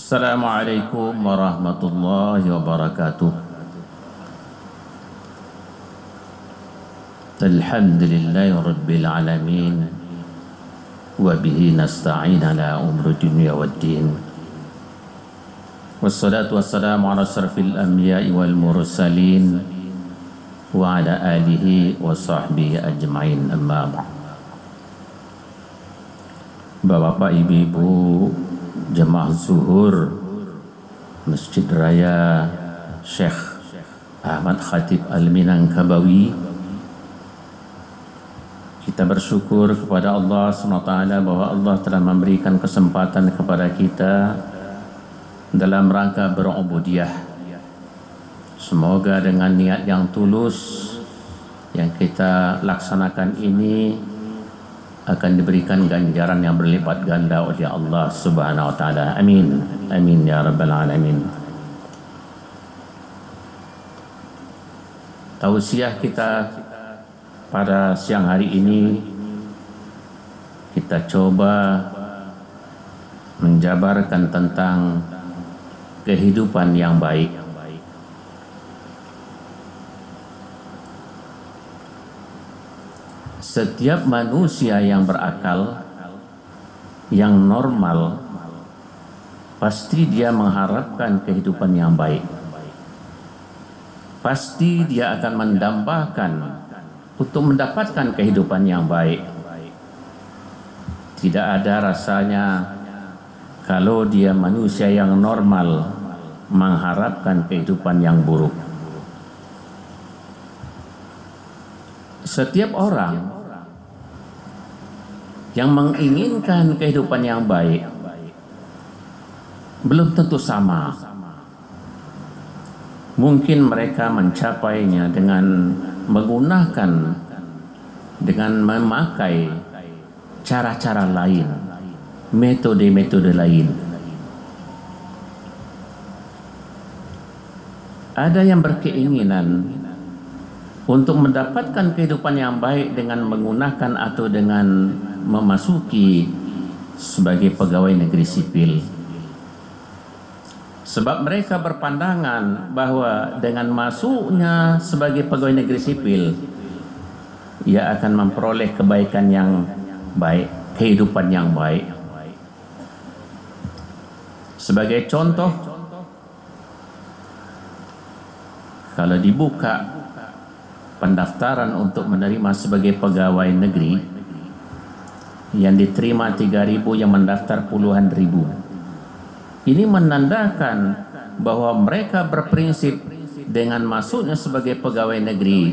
Assalamualaikum warahmatullahi wabarakatuh. Alhamdulillahi rabbil alamin. Wa bihi nasta'in ala umri dunya waddin. Wassalatu wassalamu ala asrafil anbiya'i wal mursalin wa ala alihi wa sahbihi ajma'in, amma ba'd. Bapak, ibu-ibu, jemaah zuhur Masjid Raya Syekh Ahmad Khatib Al-Minangkabawi, kita bersyukur kepada Allah SWT bahwa Allah telah memberikan kesempatan kepada kita dalam rangka berubudiyah. Semoga dengan niat yang tulus yang kita laksanakan ini akan diberikan ganjaran yang berlipat ganda oleh Allah Subhanahu wa taala. Amin. Amin ya rabbal alamin. Tausiah kita pada siang hari ini, kita coba menjabarkan tentang kehidupan yang baik. Setiap manusia yang berakal, yang normal, pasti dia mengharapkan kehidupan yang baik. Pasti dia akan mendambakan untuk mendapatkan kehidupan yang baik. Tidak ada rasanya kalau dia manusia yang normal mengharapkan kehidupan yang buruk. Setiap orang yang menginginkan kehidupan yang baik belum tentu sama. Mungkin mereka mencapainya dengan memakai cara-cara lain, metode-metode lain. Ada yang berkeinginan untuk mendapatkan kehidupan yang baik dengan menggunakan atau dengan memasuki sebagai pegawai negeri sipil. Sebab mereka berpandangan bahwa dengan masuknya sebagai pegawai negeri sipil, ia akan memperoleh kebaikan yang baik, kehidupan yang baik. Sebagai contoh, kalau dibuka pendaftaran untuk menerima sebagai pegawai negeri, yang diterima 3.000, yang mendaftar puluhan ribu. Ini menandakan bahwa mereka berprinsip dengan masuknya sebagai pegawai negeri,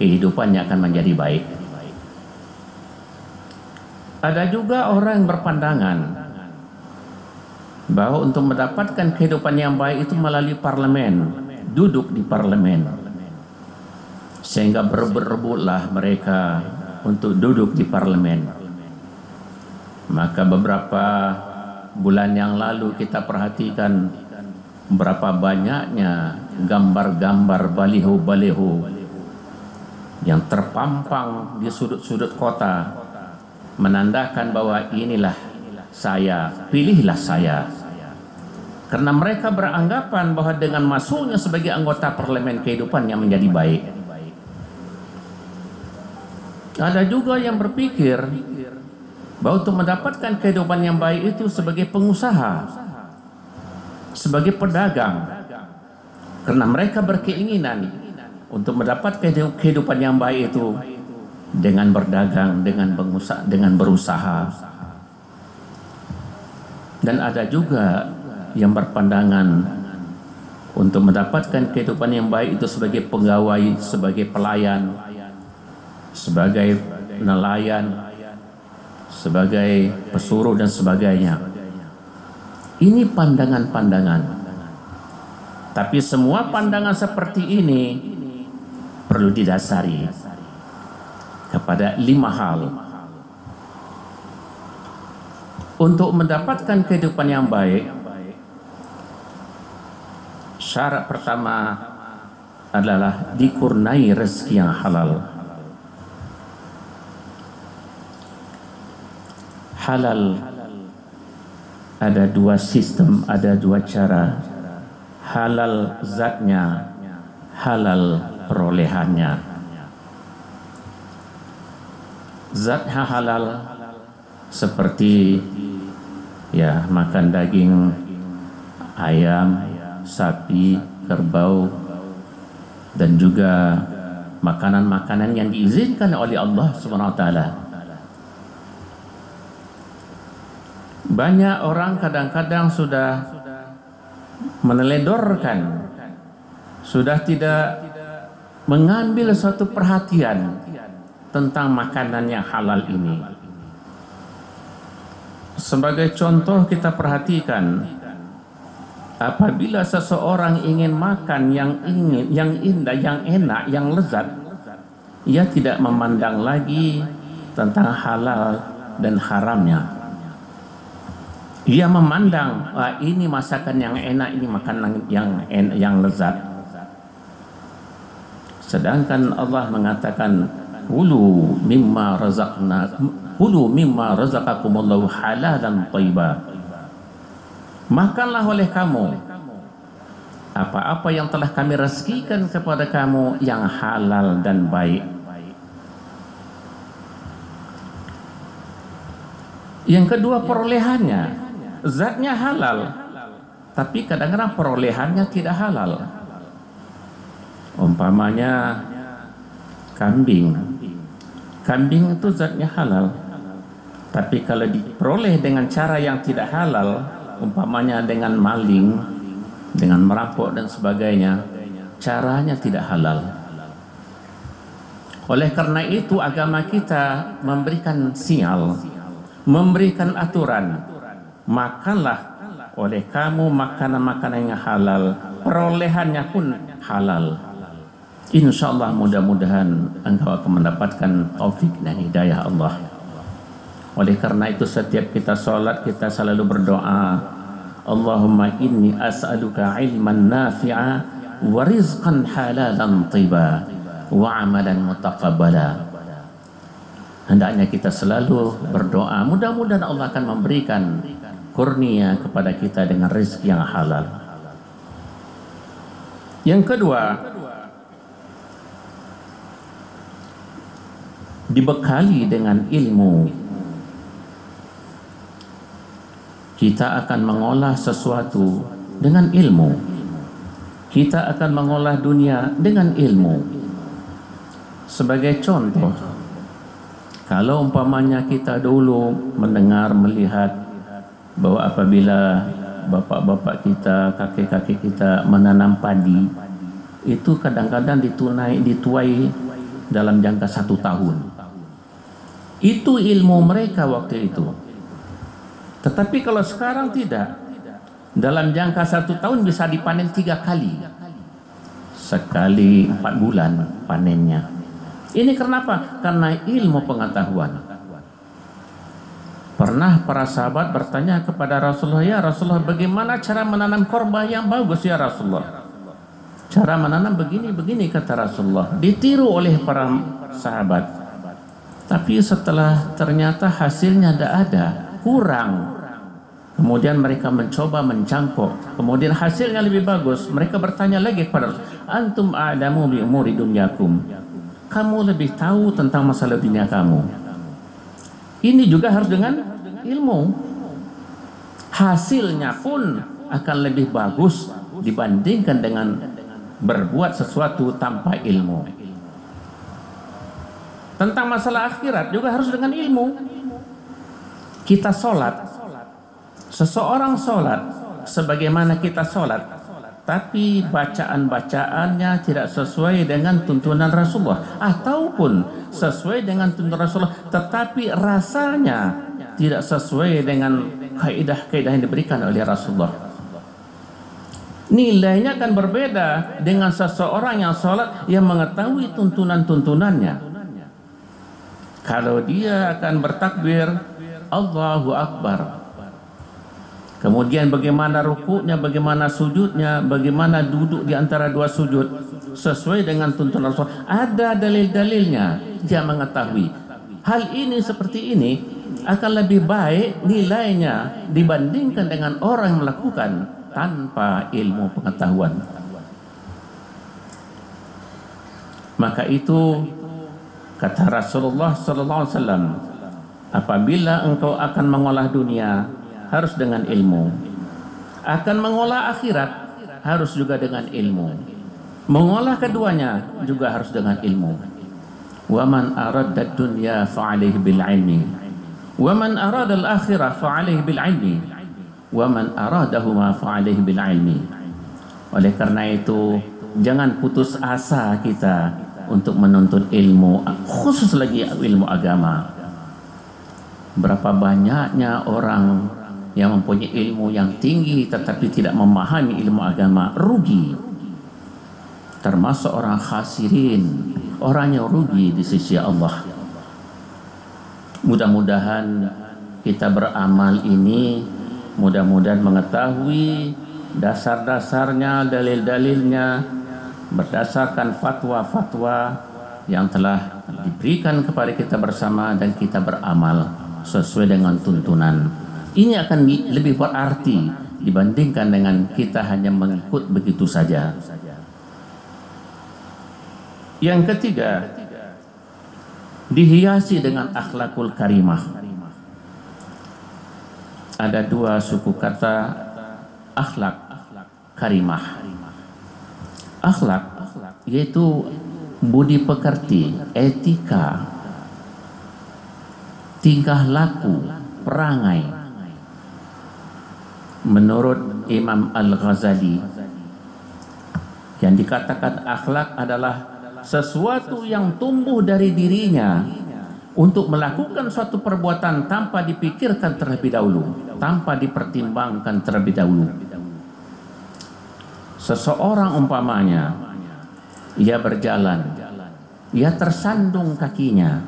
kehidupannya akan menjadi baik. Ada juga orang yang berpandangan bahwa untuk mendapatkan kehidupan yang baik itu melalui parlemen, duduk di parlemen. Sehingga berebut-rebutlah mereka untuk duduk di parlemen. Maka beberapa bulan yang lalu kita perhatikan berapa banyaknya gambar-gambar baliho-baliho yang terpampang di sudut-sudut kota, menandakan bahwa inilah saya, pilihlah saya. Karena mereka beranggapan bahwa dengan masuknya sebagai anggota parlemen kehidupannya menjadi baik. Ada juga yang berpikir bahwa untuk mendapatkan kehidupan yang baik itu sebagai pengusaha, sebagai pedagang. Karena mereka berkeinginan untuk mendapatkan kehidupan yang baik itu dengan berdagang, dengan berusaha. Dan ada juga yang berpandangan untuk mendapatkan kehidupan yang baik itu sebagai pegawai, sebagai pelayan, sebagai nelayan, sebagai pesuruh dan sebagainya. Ini pandangan-pandangan. Tapi semua pandangan seperti ini perlu didasari kepada 5 hal. Untuk mendapatkan kehidupan yang baik, syarat pertama adalah dikurniai rezeki yang halal. Halal ada dua sistem, ada dua cara. Halal zatnya, halal perolehannya. Zatnya halal seperti ya makan daging ayam, sapi, kerbau, dan juga makanan-makanan yang diizinkan oleh Allah SWT. Banyak orang kadang-kadang sudah meneledorkan, sudah tidak mengambil suatu perhatian tentang makanan yang halal ini. Sebagai contoh kita perhatikan, apabila seseorang ingin makan yang indah, yang enak, yang lezat, ia tidak memandang lagi tentang halal dan haramnya. Ia memandang, ini masakan yang enak, ini makanan yang lezat. Sedangkan Allah mengatakan, Kulu mimma razaqakumullahu halalan thayyiba. Makanlah oleh kamu apa-apa yang telah kami rezekikan kepada kamu yang halal dan baik. Yang kedua, perolehannya. Zatnya halal, tapi kadang-kadang perolehannya tidak halal. Umpamanya kambing. Kambing itu zatnya halal, tapi kalau diperoleh dengan cara yang tidak halal, umpamanya dengan maling, dengan merampok dan sebagainya, caranya tidak halal. Oleh karena itu agama kita memberikan sinyal, memberikan aturan, makanlah oleh kamu makanan-makanan yang halal, perolehannya pun halal. Insyaallah mudah-mudahan engkau akan mendapatkan taufik dan hidayah Allah. Oleh karena itu setiap kita sholat kita selalu berdoa, Allahumma inni as'aluka ilman nafi'a wa rizqan halalan thayyiba wa amalan mutaqabbala. Hendaknya kita selalu berdoa, mudah-mudahan Allah akan memberikan kurnia kepada kita dengan rezeki yang halal. Yang kedua, dibekali dengan ilmu, kita akan mengolah sesuatu dengan ilmu. Kita akan mengolah dunia dengan ilmu. Sebagai contoh, kalau umpamanya kita dulu mendengar, melihat bahwa apabila bapak-bapak kita, kakek-kakek kita menanam padi, itu kadang-kadang dituai dalam jangka 1 tahun. Itu ilmu mereka waktu itu. Tetapi kalau sekarang tidak, dalam jangka 1 tahun bisa dipanen 3 kali, sekali 4 bulan panennya. Ini kenapa? Karena ilmu pengetahuan. Pernah para sahabat bertanya kepada Rasulullah, ya Rasulullah, bagaimana cara menanam korma yang bagus ya Rasulullah? Cara menanam begini kata Rasulullah. Ditiru oleh para sahabat. Tapi setelah ternyata hasilnya tidak ada, kurang. Kemudian mereka mencoba mencangkok, kemudian hasilnya lebih bagus. Mereka bertanya lagi kepada Rasulullah, antum a'lamu bi umuri dunyakum. Kamu lebih tahu tentang masalah dunia kamu. Ini juga harus dengan ilmu. Hasilnya pun akan lebih bagus dibandingkan dengan berbuat sesuatu tanpa ilmu. Tentang masalah akhirat juga harus dengan ilmu. Kita sholat, seseorang sholat sebagaimana kita sholat, tapi bacaan-bacaannya tidak sesuai dengan tuntunan Rasulullah, ataupun sesuai dengan tuntunan Rasulullah tetapi rasanya tidak sesuai dengan kaidah-kaidah yang diberikan oleh Rasulullah. Nilainya akan berbeda dengan seseorang yang sholat yang mengetahui tuntunan-tuntunannya. Kalau dia akan bertakbir Allahu Akbar, kemudian bagaimana rukuknya, bagaimana sujudnya, bagaimana duduk di antara 2 sujud sesuai dengan tuntunan Rasul, ada dalil-dalilnya, dia mengetahui hal ini seperti ini, akan lebih baik nilainya dibandingkan dengan orang yang melakukan tanpa ilmu pengetahuan. Maka itu kata Rasulullah sallallahu alaihi wasallam, apabila engkau akan mengolah dunia harus dengan ilmu, akan mengolah akhirat harus juga dengan ilmu, mengolah keduanya juga harus dengan ilmu. Wa man arada dunya fa alaihi bil ilmi, wa man arada al akhirah fa alaihi bil ilmi, wa man aradahuma fa alaihi bil ilmi. Oleh karena itu jangan putus asa kita untuk menuntut ilmu, khusus lagi ilmu agama. Berapa banyaknya orang yang mempunyai ilmu yang tinggi tetapi tidak memahami ilmu agama, rugi. Termasuk orang khasirin, orang yang rugi di sisi Allah. Mudah-mudahan kita beramal ini, mudah-mudahan mengetahui dasar-dasarnya, dalil-dalilnya, berdasarkan fatwa-fatwa yang telah diberikan kepada kita bersama, dan kita beramal sesuai dengan tuntunan. Ini akan lebih berarti dibandingkan dengan kita hanya mengikut begitu saja. Yang ketiga, dihiasi dengan akhlakul karimah. Ada dua suku kata akhlak karimah. Akhlak yaitu budi pekerti, etika, tingkah laku, perangai. Menurut Imam Al-Ghazali, yang dikatakan akhlak adalah sesuatu yang tumbuh dari dirinya untuk melakukan suatu perbuatan tanpa dipikirkan terlebih dahulu, tanpa dipertimbangkan terlebih dahulu. Seseorang umpamanya, ia berjalan, ia tersandung kakinya.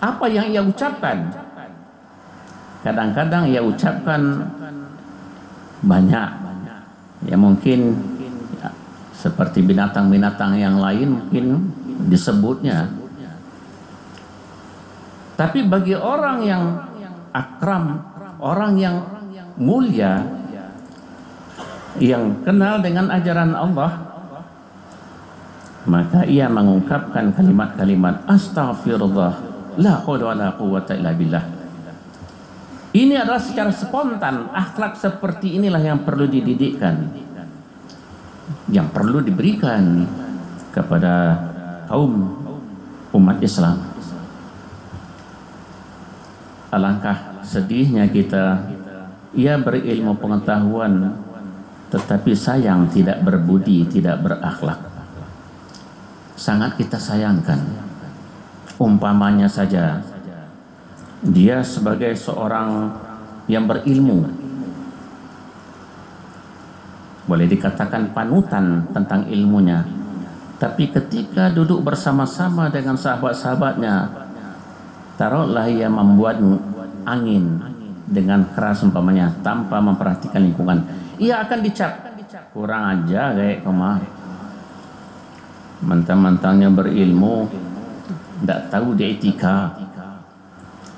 Apa yang ia ucapkan? Kadang-kadang ia ucapkan banyak. Ya mungkin ya, seperti binatang-binatang yang lain mungkin disebutnya. Tapi bagi orang yang akram, orang yang mulia, yang kenal dengan ajaran Allah, maka ia mengungkapkan kalimat-kalimat astaghfirullah, la haula wala quwwata illa billah. Ini adalah secara spontan. Akhlak seperti inilah yang perlu dididikkan, yang perlu diberikan kepada kaum umat Islam. Alangkah sedihnya kita, ia berilmu pengetahuan tetapi sayang tidak berbudi, tidak berakhlak. Sangat kita sayangkan. Umpamanya saja dia sebagai seorang yang berilmu, boleh dikatakan panutan tentang ilmunya, tapi ketika duduk bersama-sama dengan sahabat-sahabatnya, taruhlah ia membuat angin dengan keras umpamanya tanpa memperhatikan lingkungan, ia akan dicap, kurang aja kayak kemah, mentang-mentangnya berilmu tidak tahu di etika.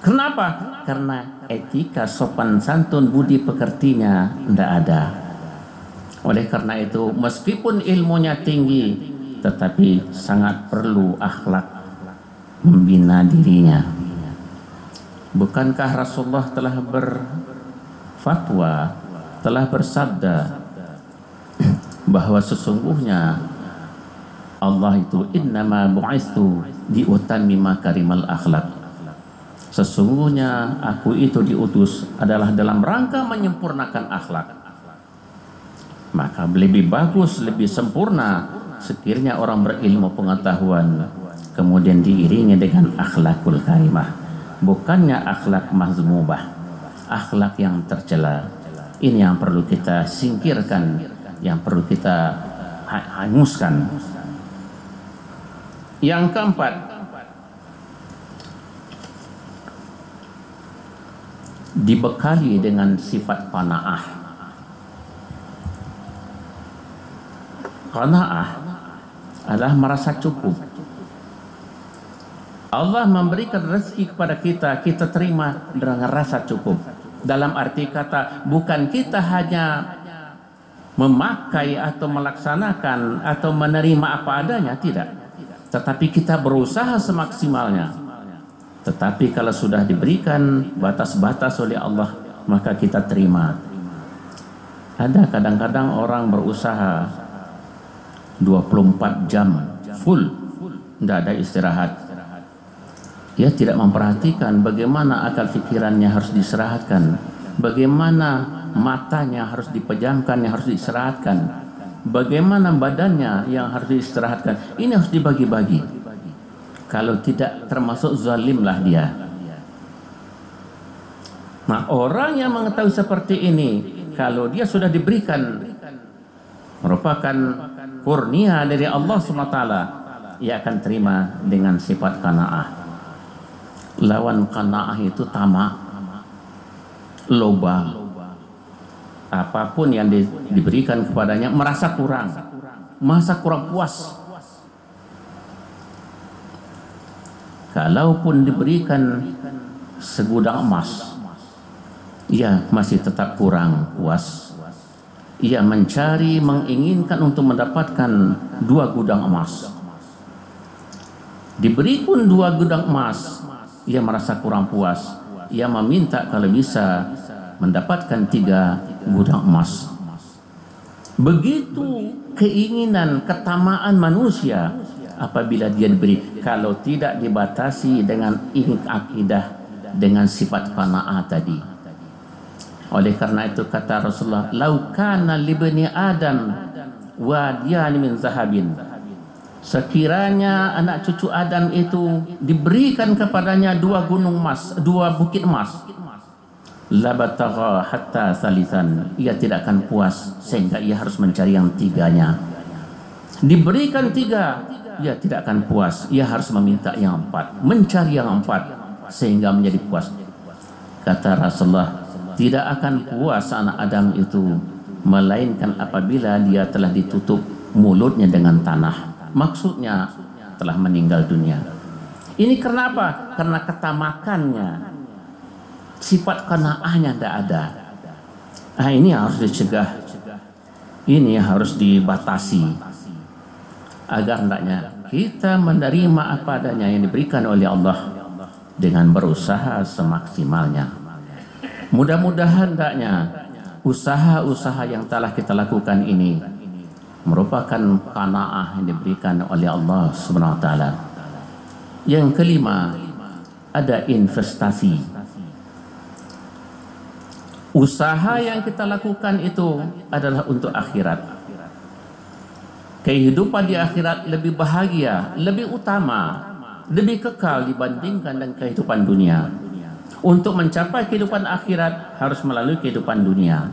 Kenapa? Karena etika, sopan santun, budi pekertinya tidak ada. Oleh karena itu, meskipun ilmunya tinggi, tetapi sangat perlu akhlak membina dirinya. Bukankah Rasulullah telah berfatwa, telah bersabda bahwa sesungguhnya Allah itu innama bu'istu liutammima karimal akhlak. Sesungguhnya aku itu diutus adalah dalam rangka menyempurnakan akhlak. Maka lebih bagus, lebih sempurna sekiranya orang berilmu pengetahuan kemudian diiringi dengan akhlakul karimah, bukannya akhlak mazmubah, akhlak yang tercela. Ini yang perlu kita singkirkan, yang perlu kita hanguskan. Yang keempat, dibekali dengan sifat qanaah. Qanaah adalah merasa cukup. Allah memberikan rezeki kepada kita, kita terima dengan rasa cukup. Dalam arti kata, bukan kita hanya memakai atau melaksanakan atau menerima apa adanya, tidak. Tetapi kita berusaha semaksimalnya. Tetapi kalau sudah diberikan batas-batas oleh Allah, maka kita terima. Ada kadang-kadang orang berusaha 24 jam full, tidak ada istirahat. Dia tidak memperhatikan bagaimana akal pikirannya harus diistirahatkan, bagaimana matanya harus dipejamkan, yang harus diistirahatkan, bagaimana badannya yang harus diistirahatkan. Ini harus dibagi-bagi. Kalau tidak, termasuk zalimlah dia. Nah, orang yang mengetahui seperti ini, kalau dia sudah diberikan merupakan kurnia dari Allah SWT, ia akan terima dengan sifat qanaah. Lawan qanaah itu tamak, loba. Apapun yang diberikan kepadanya merasa kurang puas. Kalaupun diberikan segudang emas, ia masih tetap kurang puas. Ia mencari, menginginkan untuk mendapatkan 2 gudang emas. Diberi pun 2 gudang emas, ia merasa kurang puas. Ia meminta kalau bisa mendapatkan 3 gudang emas. Begitu keinginan, ketamaan manusia apabila dia diberi, kalau tidak dibatasi dengan akidah, dengan sifat qanaah tadi. Oleh karena itu kata Rasulullah, "Lau kana libni Adam wadiyan min zahabin." Sekiranya anak cucu Adam itu diberikan kepadanya 2 gunung emas, 2 bukit emas, labatagha hatta salisan, ia tidak akan puas sehingga ia harus mencari yang 3-nya. Diberikan 3, ia tidak akan puas, ia harus meminta yang 4, mencari yang 4 sehingga menjadi puas. Kata Rasulullah, tidak akan puas anak Adam itu melainkan apabila dia telah ditutup mulutnya dengan tanah. Maksudnya telah meninggal dunia. Ini kenapa? Karena ketamakannya, sifat qanaahnya tidak ada. Nah, ini harus dicegah, ini harus dibatasi agar hendaknya kita menerima apa adanya yang diberikan oleh Allah dengan berusaha semaksimalnya. Mudah-mudahan hendaknya usaha-usaha yang telah kita lakukan ini merupakan qanaah yang diberikan oleh Allah Subhanahu wa taala. Yang kelima, ada investasi. Usaha yang kita lakukan itu adalah untuk akhirat. Kehidupan di akhirat lebih bahagia, lebih utama, lebih kekal dibandingkan dengan kehidupan dunia. Untuk mencapai kehidupan akhirat harus melalui kehidupan dunia.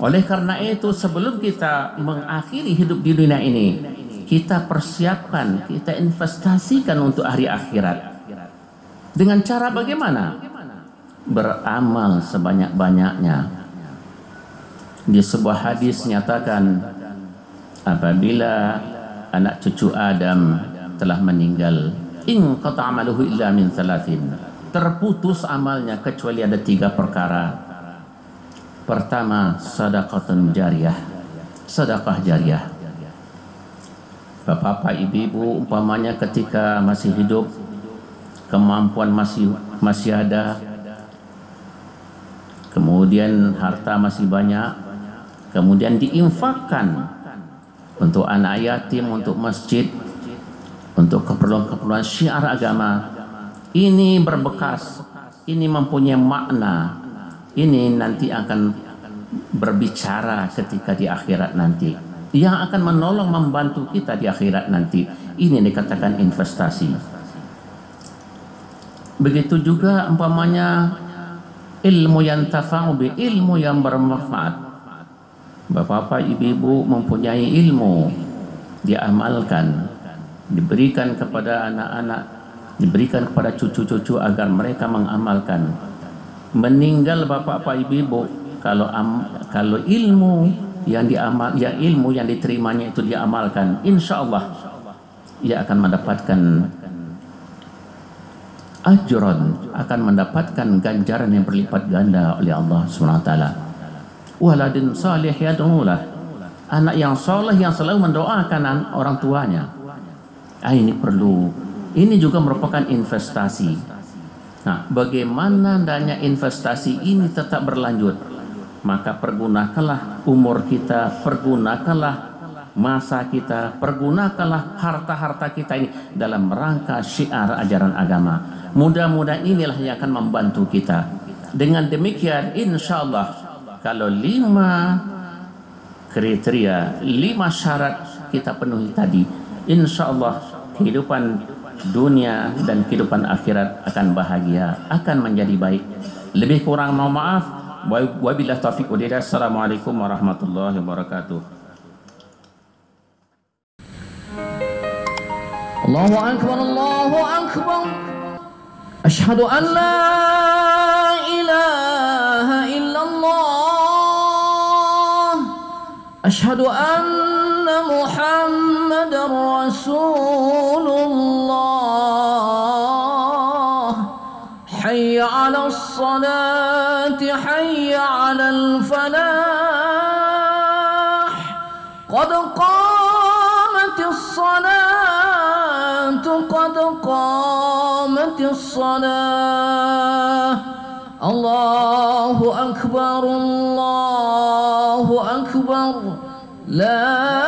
Oleh karena itu, sebelum kita mengakhiri hidup di dunia ini, kita persiapkan, kita investasikan untuk hari akhirat. Dengan cara bagaimana? Beramal sebanyak-banyaknya. Di sebuah hadis nyatakan, apabila anak cucu Adam telah meninggal, in qata amaluhu illa min 3, terputus amalnya kecuali ada 3 perkara. Pertama, sedekahun jariyah, sedekah jariyah. Bapak-bapak, ibu-ibu, umpamanya ketika masih hidup, kemampuan masih ada, kemudian harta masih banyak, kemudian diinfakkan untuk anak yatim, untuk masjid, untuk keperluan-keperluan syiar agama. Ini berbekas, ini mempunyai makna, ini nanti akan berbicara ketika di akhirat nanti, yang akan menolong, membantu kita di akhirat nanti. Ini dikatakan investasi. Begitu juga umpamanya ilmu yang tafa'u bi, ilmu yang bermanfaat. Bapak-bapak, ibu-ibu mempunyai ilmu, diamalkan, diberikan kepada anak-anak, diberikan kepada cucu-cucu agar mereka mengamalkan. Meninggal bapak-bapak, ibu-ibu, kalau ilmu yang diamal, ya ilmu yang diterimanya itu diamalkan, insya Allah ia akan mendapatkan ajron, akan mendapatkan ganjaran yang berlipat ganda oleh Allah SWT. Waladin salih yad'ulah, anak yang soleh yang selalu mendoakan orang tuanya. Ini perlu, ini juga merupakan investasi. Nah, bagaimana hendaknya investasi ini tetap berlanjut? Maka pergunakanlah umur kita, pergunakanlah masa kita, pergunakanlah harta-harta kita ini dalam rangka syiar ajaran agama. Mudah-mudahan inilah yang akan membantu kita. Dengan demikian, insya Allah, kalau 5 kriteria, 5 syarat kita penuhi tadi, insya Allah kehidupan dunia dan kehidupan akhirat akan bahagia, akan menjadi baik. Lebih kurang mohon maaf. Wabillahi taufiq wal hidayah. Assalamualaikum warahmatullahi wabarakatuh. Allahu akbar, Allahu akbar. Asyhadu an la ilaha illallah. Asyhadu anna Muhammadar Rasulullah. Hayya 'alas salati, hayya 'alal falah. Qad qamatis salatu, qad qamatis salah. Allahu akbar, Allahu akbar. La